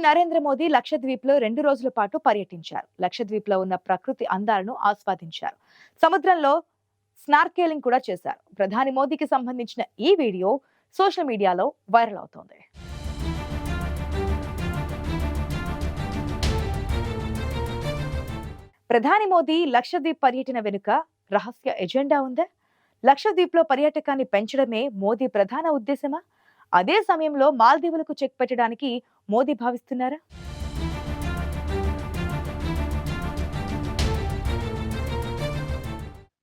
నరేంద్ర మోదీ లక్షద్వీప్లో 2 రోజుల పాటు పర్యటించారు. లక్షద్వీప్లో ఉన్న ప్రకృతి అందాలను ఆస్వాదించారు. సముద్రంలో స్నార్కెలింగ్ కూడా చేశారు. ప్రధాని మోదీకి సంబంధించిన ఈ వీడియో సోషల్ మీడియాలో వైరల్ అవుతోంది. ప్రధాని మోదీ లక్షద్వీప్ పర్యటన వెనుక రహస్య ఎజెండా ఉందా? లక్షద్వీప్లో పర్యాటకాన్ని పెంచడమే మోదీ ప్రధాన ఉద్దేశమా? అదే సమయంలో మాల్దీవులకు చెక్ పెట్టడానికి మోదీ భావిస్తున్నారా?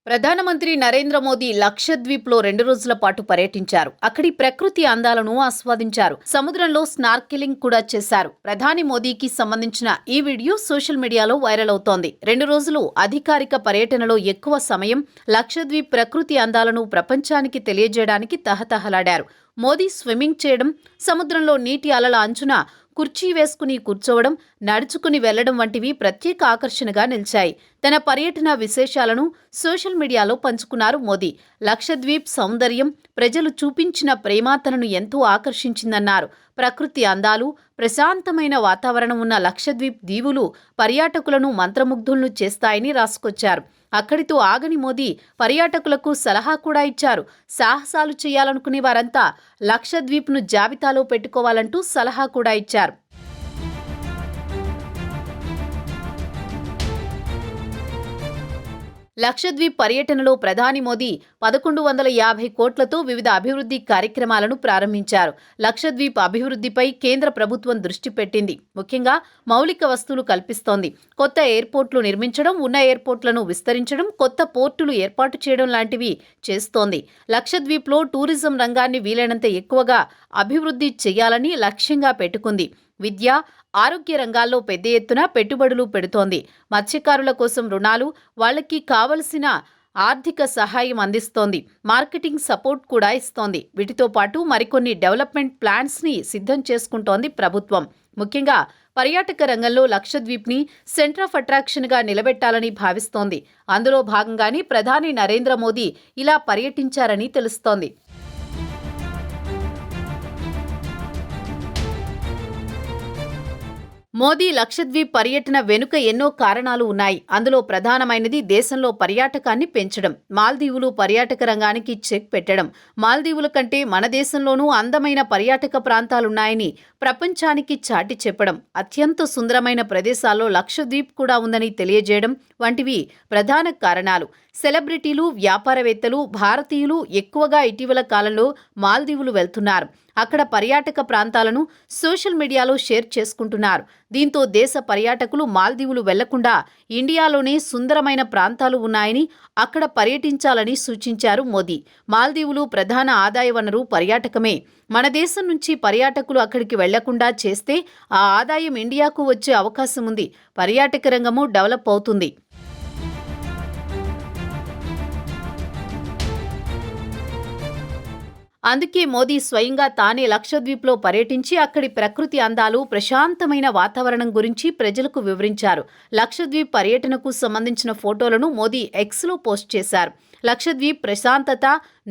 ప్రధానమంత్రి నరేంద్ర మోదీ లక్షద్వీప్లో 2 రోజుల పాటు పర్యటించారు. అక్కడి ప్రకృతి అందాలను ఆస్వాదించారు. సముద్రంలో స్నార్కెలింగ్ కూడా చేశారు. ప్రధాని మోదీకి సంబంధించిన ఈ వీడియో సోషల్ మీడియాలో వైరల్ అవుతోంది. 2 రోజులు అధికారిక పర్యటనలో ఎక్కువ సమయం లక్షద్వీప్ ప్రకృతి అందాలను ప్రపంచానికి తెలియజేయడానికి తహతహలాడారు. మోదీ స్విమ్మింగ్ చేయడం, సముద్రంలో నీటి అలల అంచున కుర్చీ వేసుకుని కూర్చోవడం, నడుచుకుని వెళ్లడం వంటివి ప్రత్యేక ఆకర్షణగా నిలిచాయి. తన పర్యటన విశేషాలను సోషల్ మీడియాలో పంచుకున్నారు మోదీ. లక్షద్వీప్ సౌందర్యం, ప్రజలు చూపించిన ప్రేమ తనను ఎంతో ఆకర్షించిందన్నారు. ప్రకృతి అందాలు, ప్రశాంతమైన వాతావరణం ఉన్న లక్షద్వీప్ దీవులు పర్యాటకులను మంత్రముగ్ధులను చేస్తాయని రాసుకొచ్చారు. అక్కడితో ఆగని మోదీ పర్యాటకులకు సలహా కూడా ఇచ్చారు. సాహసాలు చేయాలనుకునే వారంతా లక్షద్వీప్ను జాబితాలో పెట్టుకోవాలంటూ సలహా కూడా ఇచ్చారు. లక్షద్వీప్ పర్యటనలో ప్రధాని మోదీ 1150 కోట్లతో వివిధ అభివృద్ధి కార్యక్రమాలను ప్రారంభించారు. లక్షద్వీప్ అభివృద్ధిపై కేంద్ర ప్రభుత్వం దృష్టి పెట్టింది. ముఖ్యంగా మౌలిక వస్తువులు కల్పిస్తోంది. కొత్త ఎయిర్పోర్టులు నిర్మించడం, ఉన్న ఎయిర్పోర్టులను విస్తరించడం, కొత్త పోర్టులు ఏర్పాటు చేయడం లాంటివి చేస్తోంది. లక్షద్వీప్లో టూరిజం రంగాన్ని వీలైనంత ఎక్కువగా అభివృద్ధి చేయాలని లక్ష్యంగా పెట్టుకుంది. విద్య, ఆరోగ్య రంగాల్లో పెద్ద ఎత్తున పెట్టుబడులు పెడుతోంది. మత్స్యకారుల కోసం రుణాలు, వాళ్లకి కావలసిన ఆర్థిక సహాయం అందిస్తోంది. మార్కెటింగ్ సపోర్ట్ కూడా ఇస్తోంది. వీటితో పాటు మరికొన్ని డెవలప్మెంట్ ప్లాన్స్ని సిద్ధం చేసుకుంటోంది ప్రభుత్వం. ముఖ్యంగా పర్యాటక రంగంలో లక్షద్వీప్ని సెంటర్ ఆఫ్ అట్రాక్షన్గా నిలబెట్టాలని భావిస్తోంది. అందులో భాగంగానే ప్రధాని నరేంద్ర మోదీ ఇలా పర్యటించారని తెలుస్తోంది. మోదీ లక్షద్వీప్ పర్యటన వెనుక ఎన్నో కారణాలు ఉన్నాయి. అందులో ప్రధానమైనది దేశంలో పర్యాటకాన్ని పెంచడం, మాల్దీవులు పర్యాటక రంగానికి చెక్ పెట్టడం. మాల్దీవుల కంటే మన దేశంలోనూ అందమైన పర్యాటక ప్రాంతాలున్నాయని ప్రపంచానికి చాటి చెప్పడం, అత్యంత సుందరమైన ప్రదేశాల్లో లక్షద్వీప్ కూడా ఉందని తెలియజేయడం వంటివి ప్రధాన కారణాలు. సెలబ్రిటీలు, వ్యాపారవేత్తలు, భారతీయులు ఎక్కువగా ఇటీవల కాలంలో మాల్దీవులు వెళ్తున్నారు. అక్కడ పర్యాటక ప్రాంతాలను సోషల్ మీడియాలో షేర్ చేసుకుంటున్నారు. దీంతో దేశ పర్యాటకులు మాల్దీవులు వెళ్లకుండా ఇండియాలోనే సుందరమైన ప్రాంతాలు ఉన్నాయని, అక్కడ పర్యటించాలని సూచించారు మోదీ. మాల్దీవులు ప్రధాన ఆదాయ వనరు పర్యాటకమే. మన దేశం నుంచి పర్యాటకులు అక్కడికి వెళ్లకుండా చేస్తే ఆ ఆదాయం ఇండియాకు వచ్చే అవకాశం ఉంది. పర్యాటక రంగము డెవలప్ అవుతుంది. అందుకే మోదీ స్వయంగా తానే లక్షద్వీప్లో పర్యటించి అక్కడి ప్రకృతి అందాలు, ప్రశాంతమైన వాతావరణం గురించి ప్రజలకు వివరించారు. లక్షద్వీప్ పర్యటనకు సంబంధించిన ఫోటోలను మోదీ ఎక్స్లో పోస్ట్ చేశారు. లక్షద్వీప్ ప్రశాంతత,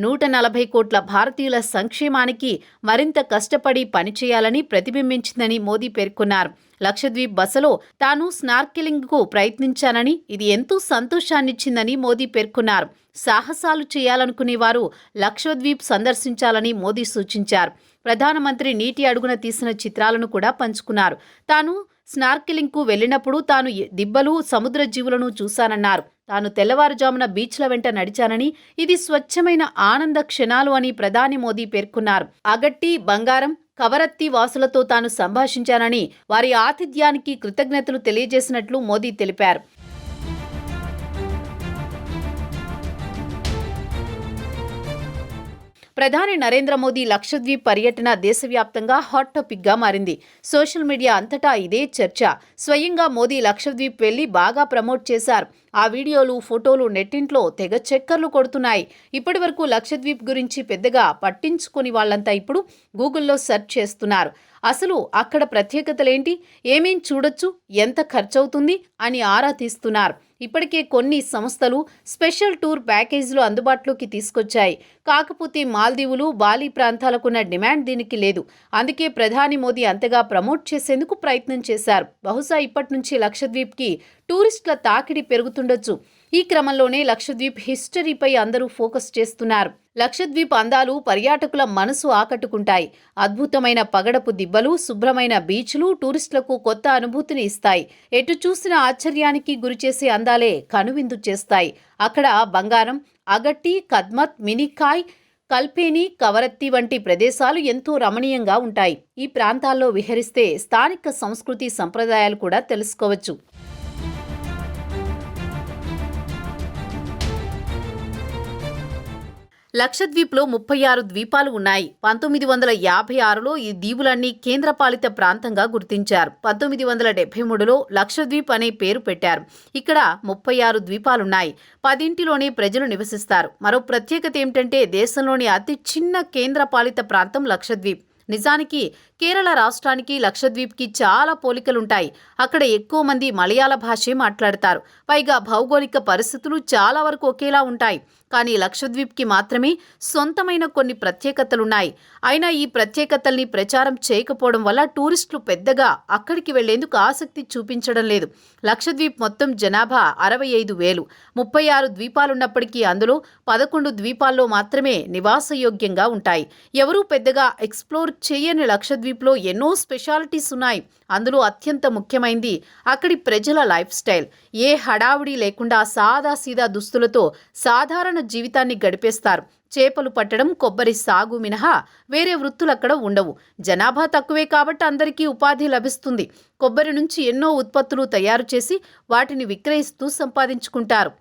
140 కోట్ల భారతీయుల సంక్షేమానికి మరింత కష్టపడి పనిచేయాలని ప్రతిబింబించిందని మోదీ పేర్కొన్నారు. లక్షద్వీప్ బసలో తాను స్నార్కెలింగ్కు ప్రయత్నించానని, ఇది ఎంతో సంతోషాన్నిచ్చిందని మోదీ పేర్కొన్నారు. సాహసాలు చేయాలనుకునేవారు లక్షద్వీప్ సందర్శించాలని మోదీ సూచించారు. ప్రధానమంత్రి నీటి అడుగున తీసిన చిత్రాలను కూడా పంచుకున్నారు. తాను స్నార్కెలింగ్కు వెళ్లినప్పుడు తాను దిబ్బలు, సముద్ర జీవులను చూశానన్నారు. తాను తెల్లవారుజామున బీచ్ల వెంట నడిచానని, ఇది స్వచ్ఛమైన ఆనంద క్షణాలు అని ప్రధాని మోదీ పేర్కొన్నారు. అగట్టి, బంగారం, కవరత్తి వాసులతో తాను సంభాషించానని, వారి ఆతిథ్యానికి కృతజ్ఞతలు తెలియజేసినట్లు మోదీ తెలిపారు. ప్రధాని నరేంద్ర మోదీ లక్షద్వీప్ పర్యటన దేశవ్యాప్తంగా హాట్ టాపిక్గా మారింది. సోషల్ మీడియా అంతటా ఇదే చర్చ. స్వయంగా మోదీ లక్షద్వీప్ వెళ్లి బాగా ప్రమోట్ చేశారు. ఆ వీడియోలు, ఫోటోలు నెట్టింట్లో తెగ చక్కర్లు కొడుతున్నాయి. ఇప్పటి వరకు లక్షద్వీప్ గురించి పెద్దగా పట్టించుకుని వాళ్లంతా ఇప్పుడు గూగుల్లో సెర్చ్ చేస్తున్నారు. అసలు అక్కడ ప్రత్యేకతలేంటి, ఏమేం చూడొచ్చు, ఎంత ఖర్చవుతుంది అని ఆరా తీస్తున్నారు. ఇప్పటికే కొన్ని సంస్థలు స్పెషల్ టూర్ ప్యాకేజీలు అందుబాటులోకి తీసుకొచ్చాయి. కాకపోతే మాల్దీవులు, బాలి ప్రాంతాలకున్న డిమాండ్ దీనికి లేదు. అందుకే ప్రధాని మోదీ అంతగా ప్రమోట్ చేసేందుకు ప్రయత్నం చేశారు. బహుశా ఇప్పటి నుంచి లక్షద్వీప్కి టూరిస్టుల తాకిడి పెరుగుతుండొచ్చు. ఈ క్రమంలోనే లక్షద్వీప్ హిస్టరీపై అందరూ ఫోకస్ చేస్తున్నారు. లక్షద్వీప్ అందాలు పర్యాటకుల మనసు ఆకట్టుకుంటాయి. అద్భుతమైన పగడపు దిబ్బలు, శుభ్రమైన బీచ్లు టూరిస్టులకు కొత్త అనుభూతిని ఇస్తాయి. ఎటు చూసిన ఆశ్చర్యానికి గురిచేసే అందాలే కనువిందు చేస్తాయి. అక్కడ బంగారం, అగట్టి, కద్మత్, మినికాయ్, కల్పేని, కవరత్తి వంటి ప్రదేశాలు ఎంతో రమణీయంగా ఉంటాయి. ఈ ప్రాంతాల్లో విహరిస్తే స్థానిక సంస్కృతి సంప్రదాయాలు కూడా తెలుసుకోవచ్చు. లక్షద్వీప్లో 36 ద్వీపాలు ఉన్నాయి. 1956లో ఈ దీవులన్నీ కేంద్రపాలిత ప్రాంతంగా గుర్తించారు. 1973లో లక్షద్వీప్ అనే పేరు పెట్టారు. ఇక్కడ 36 ద్వీపాలున్నాయి. 10లోనే ప్రజలు నివసిస్తారు. మరో ప్రత్యేకత ఏమిటంటే దేశంలోని అతి చిన్న కేంద్రపాలిత ప్రాంతం లక్షద్వీప్. నిజానికి కేరళ రాష్ట్రానికి లక్షద్వీప్కి చాలా పోలికలుంటాయి. అక్కడ ఎక్కువ మంది మలయాళ భాషే మాట్లాడతారు. పైగా భౌగోళిక పరిస్థితులు చాలా వరకు ఒకేలా ఉంటాయి. కానీ లక్షద్వీప్కి మాత్రమే సొంతమైన కొన్ని ప్రత్యేకతలున్నాయి. అయినా ఈ ప్రత్యేకతల్ని ప్రచారం చేయకపోవడం వల్ల టూరిస్టులు పెద్దగా అక్కడికి వెళ్లేందుకు ఆసక్తి చూపించడం లేదు. లక్షద్వీప్ మొత్తం జనాభా 65,000. 36 ద్వీపాలున్నప్పటికీ అందులో 11 ద్వీపాల్లో మాత్రమే నివాసయోగ్యంగా ఉంటాయి. ఎవరూ పెద్దగా ఎక్స్ప్లోర్ చేయని లక్షద్వీప్లో ఎన్నో స్పెషాలిటీస్ ఉన్నాయి. అందులో అత్యంత ముఖ్యమైనది అక్కడి ప్రజల లైఫ్ స్టైల్. ఏ హడావుడి లేకుండా సాదాసీదా దుస్తులతో సాధారణ జీవితాన్ని గడిపేస్తారు. చేపలు పట్టడం, కొబ్బరి సాగు మినహా వేరే వృత్తులక్కడ ఉండవు. జనాభా తక్కువే కాబట్టి అందరికీ ఉపాధి లభిస్తుంది. కొబ్బరి నుంచి ఎన్నో ఉత్పత్తులు తయారు చేసి వాటిని విక్రయిస్తూ సంపాదించుకుంటారు.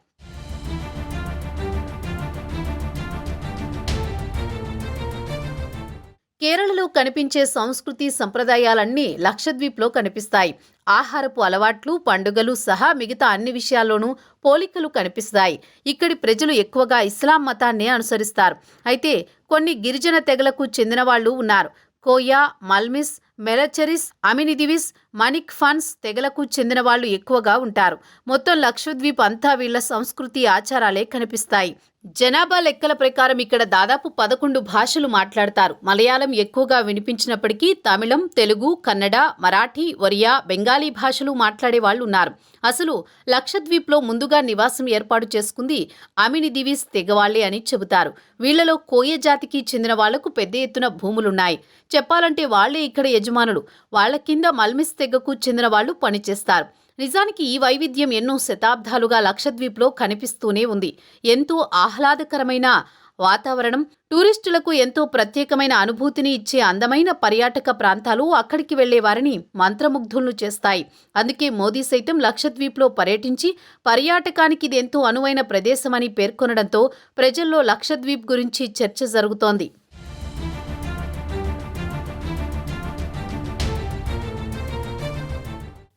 కేరళలో కనిపించే సంస్కృతి సంప్రదాయాలన్నీ లక్షద్వీప్లో కనిపిస్తాయి. ఆహారపు అలవాట్లు, పండుగలు సహా మిగతా అన్ని విషయాల్లోనూ పోలికలు కనిపిస్తాయి. ఇక్కడి ప్రజలు ఎక్కువగా ఇస్లాం మతాన్నే అనుసరిస్తారు. అయితే కొన్ని గిరిజన తెగలకు చెందిన వాళ్ళు ఉన్నారు. కోయా, మల్మిస్, మెలచెరిస్, అమినిదివిస్, మనిక్ ఫన్స్ తెగలకు చెందిన వాళ్ళు ఎక్కువగా ఉంటారు. మొత్తం లక్షద్వీప్ అంతా వీళ్ల సంస్కృతి ఆచారాలే కనిపిస్తాయి. జనాభా లెక్కల ప్రకారం ఇక్కడ దాదాపు 11 భాషలు మాట్లాడతారు. మలయాళం ఎక్కువగా వినిపించినప్పటికీ తమిళం, తెలుగు, కన్నడ, మరాఠీ, ఒరియా, బెంగాలీ భాషలు మాట్లాడే వాళ్ళు ఉన్నారు. అసలు లక్షద్వీప్లో ముందుగా నివాసం ఏర్పాటు చేసుకుంది అమినిదివిస్ తెగవాళ్లే అని చెబుతారు. వీళ్లలో కోయ జాతికి చెందిన వాళ్లకు పెద్ద ఎత్తున భూములున్నాయి. చెప్పాలంటే వాళ్లే ఇక్కడ యజమానులు. వాళ్ల కింద మల్మిస్ తెగకు చెందిన వాళ్ళు పనిచేస్తారు. నిజానికి ఈ వైవిధ్యం ఎన్నో శతాబ్దాలుగా లక్షద్వీప్లో కనిపిస్తూనే ఉంది. ఎంతో ఆహ్లాదకరమైన వాతావరణం, టూరిస్టులకు ఎంతో ప్రత్యేకమైన అనుభూతిని ఇచ్చే అందమైన పర్యాటక ప్రాంతాలు అక్కడికి వెళ్లే వారిని మంత్రముగ్ధులను చేస్తాయి. అందుకే మోదీ సైతం లక్షద్వీప్లో పర్యటించి పర్యాటకానికి ఇది ఎంతో అనువైన ప్రదేశమని పేర్కొనడంతో ప్రజల్లో లక్షద్వీప్ గురించి చర్చ జరుగుతోంది.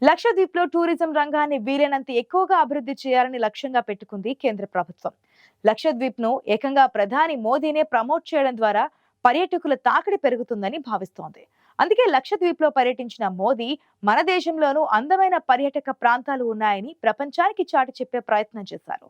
లక్షద్వీప్లో టూరిజం రంగాన్ని వీలైనంత ఎక్కువగా అభివృద్ధి చేయాలని లక్ష్యంగా పెట్టుకుంది కేంద్ర ప్రభుత్వం. లక్షద్వీప్ను ఏకంగా ప్రధాని మోదీనే ప్రమోట్ చేయడం ద్వారా పర్యాటకుల తాకిడి పెరుగుతుందని భావిస్తోంది. అందుకే లక్షద్వీప్లో పర్యటించిన మోదీ మన దేశంలోనూ అందమైన పర్యాటక ప్రాంతాలు ఉన్నాయని ప్రపంచానికి చాటి చెప్పే ప్రయత్నం చేశారు.